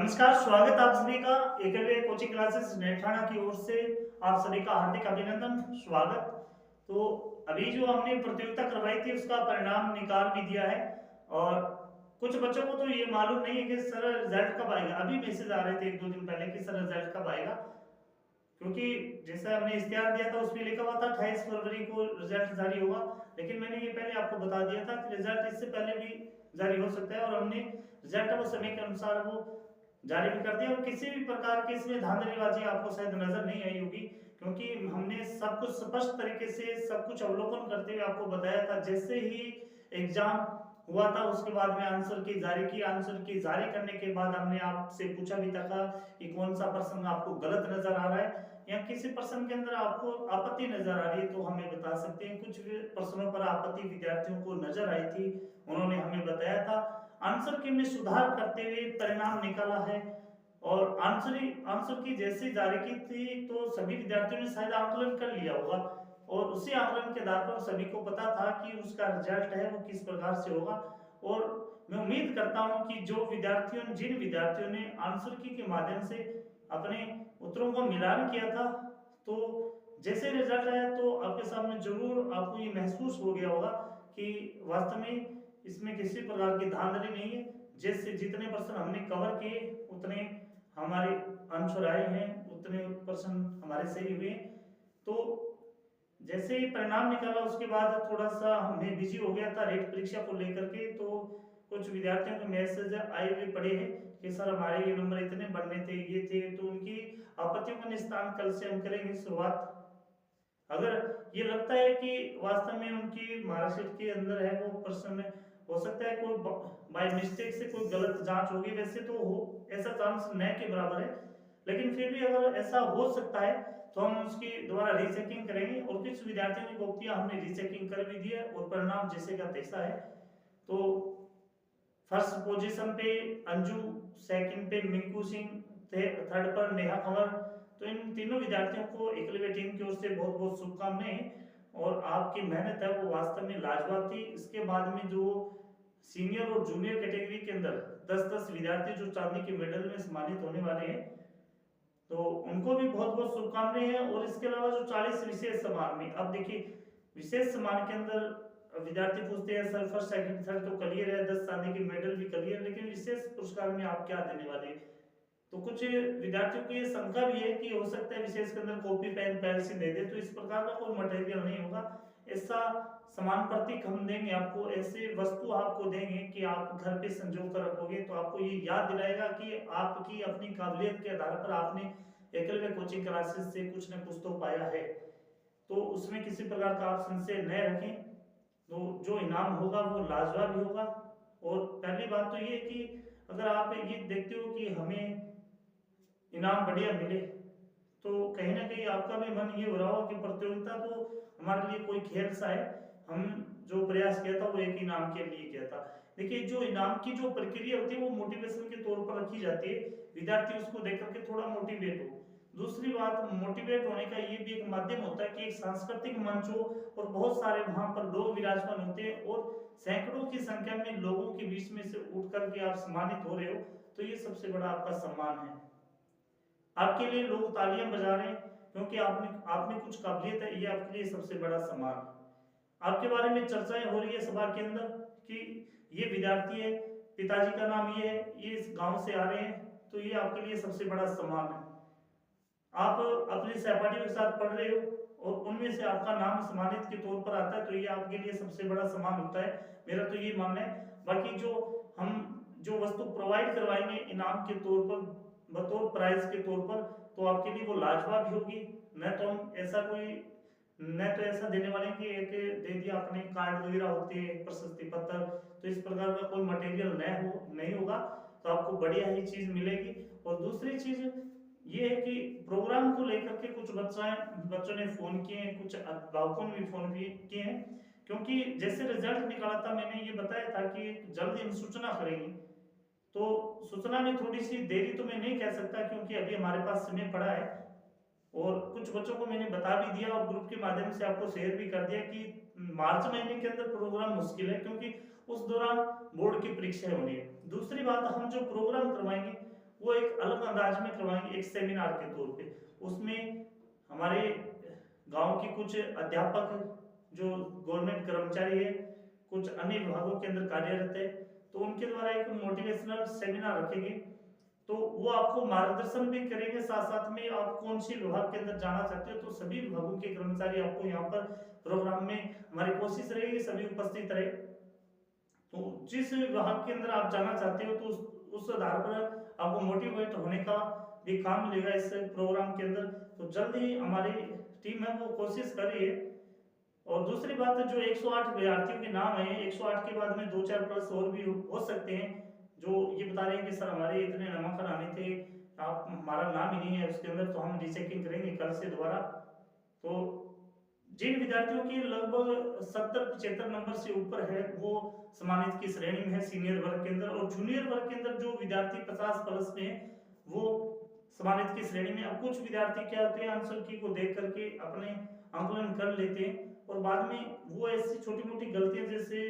नमस्कार, स्वागत आप सभी का एकलव्य कोचिंग क्लासेस नेठाना की ओर से। आप सभी का हार्दिक अभिनंदन, स्वागत। तो अभी जो हमने प्रतियोगिता करवाई थी उसका परिणाम निकाल भी दिया है। और कुछ बच्चों को तो ये मालूम नहीं है कि सर रिजल्ट कब आएगा। अभी मैसेज आ रहे थे एक दो दिन पहले कि सर रिजल्ट कब आएगा, क्योंकि जैसा हमने इश्तिहार दिया था उसमें लिखा हुआ था 28 फरवरी को रिजल्ट जारी होगा। लेकिन मैंने ये पहले आपको बता दिया था कि रिजल्ट इससे पहले भी जारी हो सकता है, और हमने रिजल्ट वो समय के अनुसार वो जारी भी कर दिया। और किसी भी प्रकार की इसमें धांधलीबाजी आपको शायद नजर नहीं आई होगी, क्योंकि हमने सब कुछ स्पष्ट तरीके से सब कुछ अवलोकन करते हुए आपको बताया था। जैसे ही एग्जाम हुआ था उसके बाद में आंसर की जारी की, आंसर की जारी करने के बाद हमने आपसे पूछा भी था कि कौन सा प्रश्न आपको गलत नजर आ रहा है या किसी प्रश्न के अंदर आपको आपत्ति नजर आ रही है तो हमें बता सकते हैं। कुछ प्रश्नों पर आपत्ति विद्यार्थियों को नजर आई थी, उन्होंने हमें बताया था। आंसर के में सुधार करते हुए परिणाम निकाला है। और आंसर की जैसे जारी की थी तो सभी विद्यार्थियों ने शायद आंकलन कर लिया होगा, और उसी आंकलन के आधार पर सभी को पता था कि उसका रिजल्ट है वो किस प्रकार से होगा। और मैं उम्मीद करता हूं कि जिन विद्यार्थियों ने आंसर की के माध्यम से अपने उत्तरों को मिलान किया था, तो जैसे रिजल्ट आया तो आपके सामने जरूर आपको ये महसूस हो गया होगा कि वास्तव में इसमें किसी प्रकार की धांधली नहीं है। जैसे जितने प्रश्न हमने कवर किए उतने हमारे आंसर आए हैं, उतने प्रश्न हमारे सही हुए। तो जैसे ही परिणाम निकाला उसके बाद थोड़ा सा मैं बिजी हो गया था रेट परीक्षा को लेकर के। तो कुछ विद्यार्थियों के मैसेज आए हुए पड़े हैं कि सर हमारे ये नंबर इतने बनने थे, ये थे। तो उनकी आपत्तियों का निस्तारण कल से हम करेंगे शुरुआत। अगर ये लगता है कि वास्तव में उनकी मार्कशीट के अंदर है वो प्रश्न, हो सकता है कोई बाय मिस्टेक से कोई गलत जांच होगी, वैसे तो हो ऐसा चांस न के बराबर है, लेकिन फिर भी अगर ऐसा हो सकता है तो हम उसकी दोबारा रीचेकिंग करेंगे। और कुछ विद्यार्थियों की कॉपियां हमने रीचेकिंग कर भी दी है और परिणाम जैसे का तैसा है। तो फर्स्ट पोजीशन पे अंजू, सेकंड पे मिंकू सिंह, थर्ड पर नेहा कंवर। तो इन तीनों विद्यार्थियों को एकलव्य टीम की ओर से बहुत बहुत शुभकामनाएं। और आपकी मेहनत है वो वास्तव में लाजवाब थी। इसके बाद में जो सीनियर और जूनियर कैटेगरी के अंदर 10-10 विद्यार्थी जो चांदी के मेडल में सम्मानित होने वाले हैं, तो उनको भी बहुत बहुत शुभकामनाएं हैं। और इसके अलावा जो 40 विशेष सम्मान में, अब देखिए विशेष सम्मान के अंदर विद्यार्थी पूछते हैं सर फर्स्ट सेकंड थर्ड तो क्लियर है, 10 चांदी के मेडल भी क्लियर, लेकिन विशेष पुरस्कार में आप क्या देने वाले हैं। तो कुछ विद्यार्थियों की ये शंका भी है कि हो सकता है विशेष के अंदर कॉपी पेन पेंसिल दे दे, तो इस प्रकार का कोई मटेरियल नहीं होगा। ऐसा समान प्रतीक हम देंगे आपको, ऐसे वस्तु आपको देंगे कि आप घर पे संजो कर रखोगे तो आपको ये याद दिलाएगा कि आपकी अपनी काबिलियत के आधार पर आपने एकलव्य कोचिंग क्लासेस से कुछ न कुछ तो पाया है। तो उसमें किसी प्रकार का आप संशय न रखें। तो जो इनाम होगा वो लाजवाब ही होगा। और पहली बात तो ये कि अगर आप ये देखते हो कि हमें इनाम बढ़िया मिले, तो कहीं ना कहीं आपका भी मन ये हो रहा हो कि प्रतियोगिता तो हमारे लिए कोई खेल सा है। हम जो प्रयास किया था वो एक इनाम के लिए किया था। देखिए जो इनाम की जो प्रक्रिया होती है वो मोटिवेशन के तौर पर रखी जाती है, विद्यार्थी उसको देख करके थोड़ा मोटिवेट हो। दूसरी बात, मोटिवेट होने का ये भी एक माध्यम होता है कि एक सांस्कृतिक मंच हो और बहुत सारे वहां पर लोग विराजमान होते हैं और सैकड़ों की संख्या में लोगों के बीच में से उठ करके आप सम्मानित हो रहे हो, तो ये सबसे बड़ा आपका सम्मान है। आपके लिए लोग तालियां बजा रहे हैं क्योंकि आपने आपने कुछ काबिलियत है, ये आपके लिए सबसे बड़ा सम्मान है। आपके बारे में चर्चाएं हो रही है सभा के अंदर कि ये विद्यार्थी है, पिताजी का नाम ये है, ये इस गांव से आ रहे हैं, तो ये आपके लिए सबसे बड़ा सम्मान है। आप अपने सहपाठियों के साथ पढ़ रहे हो और उनमें से आपका नाम सम्मानित के तौर पर आता है, तो ये आपके लिए सबसे बड़ा सम्मान होता है। मेरा तो ये मानना है। बाकी जो हम जो वस्तु प्रोवाइड करवाएंगे इनाम के तौर पर, बतौर प्राइज के तौर पर, तो आपके लिए वो लाजवाब भी होगी। न तो हम ऐसा कोई न तो ऐसा देने वाले हैं कि एक दे दिया आपने कार्ड वगैरह होते हैं, प्रशस्ति पत्र, तो इस प्रकार का कोई मटेरियल नहीं होगा। तो आपको बढ़िया ही चीज मिलेगी। और दूसरी चीज ये है कि प्रोग्राम को लेकर के कुछ बच्चों ने फोन किए हैं, कुछ अभिभावकों ने भी फोन किए हैं, क्योंकि जैसे रिजल्ट निकाला था मैंने ये बताया था कि जल्द ही हम सूचना करेंगे। तो सूचना में थोड़ी सी देरी तो मैं नहीं कह सकता क्योंकि अभी हमारे पास समय पड़ा है। और कुछ बच्चों को मैंने बता भी दिया और ग्रुप के माध्यम से आपको शेयर भी कर दिया कि मार्च महीने के अंदर प्रोग्राम मुश्किल है, क्योंकि उस दौरान बोर्ड की परीक्षाएं होनी है। दूसरी बात, हम जो प्रोग्राम करवाएंगे वो एक अलग अंदाज में करवाएंगे, एक सेमिनार के तौर पे। उसमें हमारे गांव के कुछ अध्यापक जो गवर्नमेंट कर्मचारी है, कुछ अन्य विभागों के अंदर कार्यरत है, तो उनके द्वारा एक मोटिवेशनल सेमिनार रखेंगे। तो वो आपको मार्गदर्शन भी करेंगे, साथ साथ में आप कौन सी विभाग के अंदर जाना चाहते हो, तो सभी विभागों के कर्मचारी आपको यहाँ पर प्रोग्राम में, हमारी कोशिश रहेगी सभी उपस्थित रहे। तो जिस विभाग के अंदर आप जाना चाहते हो, तो उस आधार पर आपको मोटिवेट होने का भी काम मिलेगा इस प्रोग्राम के अंदर। तो जल्द ही हमारी टीम है वो कोशिश कर रही है। और दूसरी बात है, जो 108 विद्यार्थियों के नाम है, 108 के बाद में 2-4 प्लस और भी हो सकते हैं, जो ये बता रहे हैं कि सर हमारे इतने नामांकन आने थे, आप हमारा नाम ही नहीं है उसके अंदर, तो हम रीचेकिंग करेंगे कल से दोबारा। तो जिन विद्यार्थियों की लगभग 70-75 नंबर से ऊपर है, वो सम्मानित की श्रेणी में है सीनियर वर्ग के अंदर। और जूनियर वर्ग के अंदर जो विद्यार्थी 50 प्लस में है, वो सम्मानित की श्रेणी में। अब कुछ विद्यार्थी क्या होते हैं, आंसर की को देख करके अपने आंकलन कर लेते हैं, और बाद में वो ऐसी छोटी मोटी गलतियां, जैसे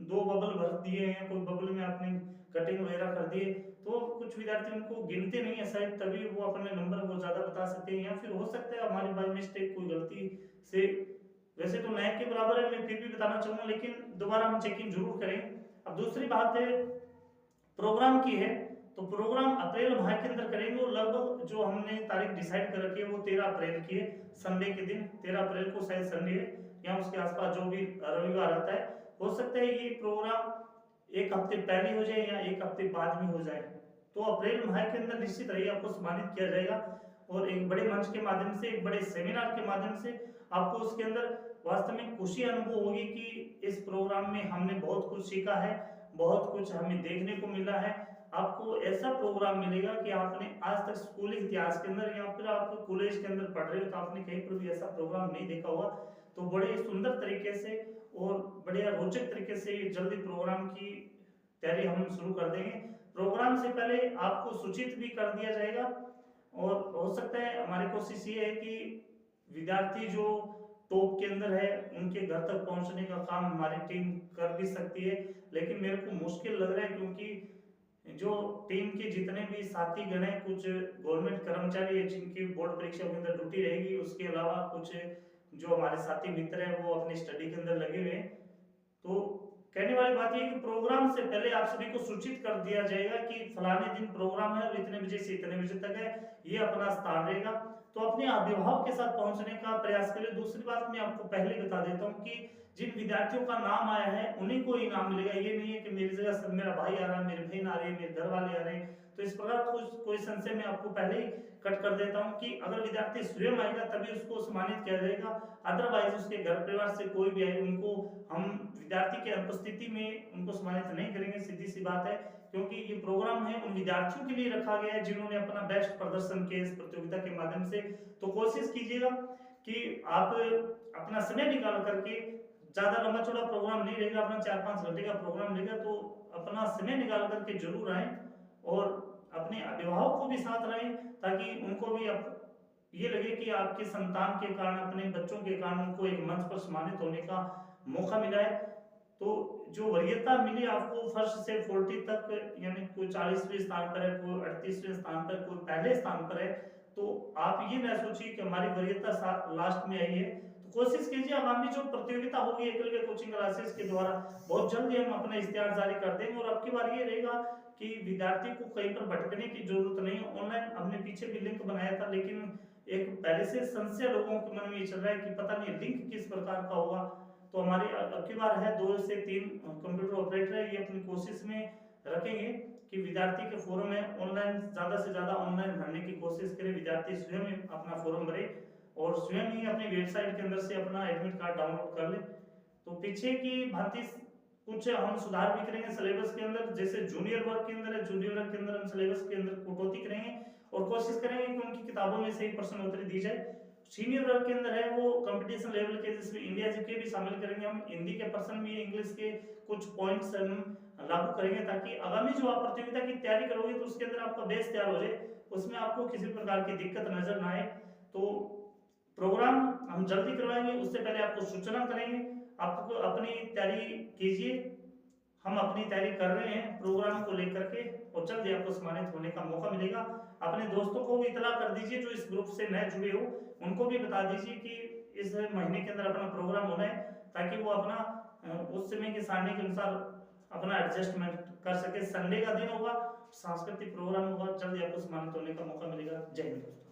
2 बबल भर दिए हैं, कोई बबल में आपने कटिंग वगैरह कर दिए, तो कुछ विद्यार्थी उनको गिनते नहीं है शायद, तभी वो अपने नंबर वो ज्यादा बता सकते हैं। या फिर हो सकता है हमारी बाय मिस्टेक कोई गलती से, वैसे तो 9 के बराबर है, मैं फिर भी बताना चाहूंगा, लेकिन दोबारा हम चेकिंग जरूर करें। अब दूसरी बात है प्रोग्राम की है, तो प्रोग्राम अप्रैल माह के अंदर करेंगे, और लगभग जो हमने तारीख डिसाइड कर रखी है वो 13 अप्रैल की है, संडे के दिन। 13 अप्रैल को शायद संडे है, या उसके आसपास जो भी रविवार आता है। हो सकता है ये प्रोग्राम एक हफ्ते पहले हो जाए या एक हफ्ते बाद में हो जाए। तो अप्रैल माह के अंदर निश्चित रहिए, आपको सम्मानित किया जाएगा, और एक बड़े मंच के माध्यम से, एक बड़े सेमिनार के माध्यम से आपको उसके अंदर वास्तव में खुशी अनुभव होगी कि इस प्रोग्राम में हमने बहुत कुछ सीखा है, बहुत कुछ हमें देखने को मिला है। आपको ऐसा प्रोग्राम मिलेगा कि आपने आज तक स्कूली इतिहास के अंदर या फिर आप कॉलेज के अंदर पढ़ रहे हो, तो आपने कहीं पर भी ऐसा प्रोग्राम नहीं देखा होगा। तो बड़े सुंदर तरीके से और बड़े रोचक तरीके से जल्दी प्रोग्राम की तैयारी हम शुरू कर देंगे। प्रोग्राम से पहले आपको सूचित भी कर दिया जाएगा, और हो सकता है हमारी कोशिश ये है कि विद्यार्थी जो टॉप के अंदर है उनके घर तक पहुंचने का काम हमारी टीम कर भी सकती है, लेकिन मेरे को मुश्किल लग रहा है, क्योंकि जो टीम के जितने भी साथी गण हैं, कुछ गवर्नमेंट कर्मचारी है जिनकी बोर्ड परीक्षा के अंदर ड्यूटी रहेगी, उसके अलावा कुछ जो हमारे साथी मित्र हैं वो अपनी स्टडी के अंदर लगे हुए हैं। तो कहने वाली बात यह कि प्रोग्राम से पहले आप सभी को सूचित कर दिया जाएगा कि फलाने दिन प्रोग्राम है और इतने बजे से इतने बजे तक है, ये अपना स्थान रहेगा। तो अपने अभिभावक के साथ पहुंचने का प्रयास करें। दूसरी बात मैं आपको पहले बता देता हूं कि जिन विद्यार्थियों का नाम आया है उन्हीं को इनाम मिलेगा। ये नहीं है कि मेरी जगह सब मेरा भाई आ रहा है, मेरी बहन आ रही है, मेरे घर वाले आ रहे हैं। तो इस प्रकार कोई संशय मैं आपको पहले ही कट कर देता हूं कि अगर विद्यार्थी स्वयं आएगा तभी उसको सम्मानित किया जाएगा, अदरवाइज उसके घर परिवार से कोई भी आए उनको हम विद्यार्थी के अनुपस्थिति में उनको सम्मानित नहीं करेंगे, सीधी सी बात है। क्योंकि ये प्रोग्राम है उन विद्यार्थियों के लिए रखा गया है जिन्होंने अपना बेस्ट प्रदर्शन किया इस प्रतियोगिता के माध्यम से। तो कोशिश कीजिएगा कि आप अपना समय निकाल करके, ज्यादा लंबा चौड़ा प्रोग्राम नहीं रहेगा, अपना 4-5 घंटे का प्रोग्राम रहेगा, तो अपना समय निकाल करके जरूर आए, और अपने अभिभावक को भी साथ लाएं, ताकि उनको भी ये लगे कि आपके संतान के कारण, अपने बच्चों के कारण उनको एक मंच पर सम्मानित होने का मौका मिला है। तो जो वरीयता मिली आपको फर्स्ट से 40 तक, यानी कोई 40वें स्थान पर है, कोई 38वें स्थान पर, कोई पहले स्थान पर है, तो आप ये ना सोचिए कि हमारी वरीयता लास्ट में आई है। तो कोशिश कीजिए आगामी जो प्रतियोगिता होगी एकलव्य कोचिंग क्लासेस के द्वारा, बहुत जल्दी हम अपना इश्तेहार जारी कर देंगे। और अब की बार ये रहेगा कि विद्यार्थी को कहीं पर भटकने की जरूरत नहीं है। ऑनलाइन हमने पीछे भी लिंक बनाया था, लेकिन एक पहले से संशय लोगों के मन में ये चल रहा है कि पता नहीं लिंक किस प्रकार का होगा। तो हमारी अब की बार है 2 से 3 कंप्यूटर ऑपरेटर है, ये अपनी कोशिश में रखेंगे कि विद्यार्थी के फॉर्म में ऑनलाइन ज्यादा से ज्यादा ऑनलाइन भरने की कोशिश करें। विद्यार्थी स्वयं अपना फॉर्म भरे और स्वयं ही अपनी वेबसाइट के अंदर से अपना एडमिट कार्ड डाउनलोड कर ले। तो पीछे की भांति कुछ हम सुधार भी करेंगे सिलेबस के अंदर, जैसे जूनियर वर्ग के अंदर है, जूनियर वर्ग के अंदर हम सिलेबस के अंदर कटौती करेंगे और कोशिश करेंगे कि उनकी किताबों में से ही प्रश्नोत्तरी दी जाए। सीनियर वर्ग के अंदर है वो कंपटीशन लेवल के, जिसमें इंडिया जीके भी शामिल करेंगे हम, हिंदी के प्रश्न भी, इंग्लिश के कुछ पॉइंट्स हम लागू करेंगे, ताकि आगामी जो आप प्रतियोगिता की तैयारी करोगे तो उसके अंदर आपका बेस तैयार हो जाए, उसमें आपको किसी प्रकार की दिक्कत नजर ना आए। तो प्रोग्राम हम जल्दी करवाएंगे, उससे पहले आपको सूचना करेंगे, आपको अपनी तैयारी कीजिए। हम अपनी तैयारी कर रहे हैं प्रोग्राम को लेकर के, और जल्द ही आपको सम्मानित होने का मौका मिलेगा। अपने दोस्तों को भी इतला कर दीजिए जो इस ग्रुप से नए जुड़े हो, उनको भी बता दीजिए कि इस महीने के अंदर अपना प्रोग्राम होना है, ताकि वो अपना उस समय के सारणी के अनुसार अपना एडजस्टमेंट कर सके। संडे का दिन होगा, सांस्कृतिक प्रोग्राम होगा, जल्द ही आपको सम्मानित होने का मौका मिलेगा। जय हिंद दोस्तों।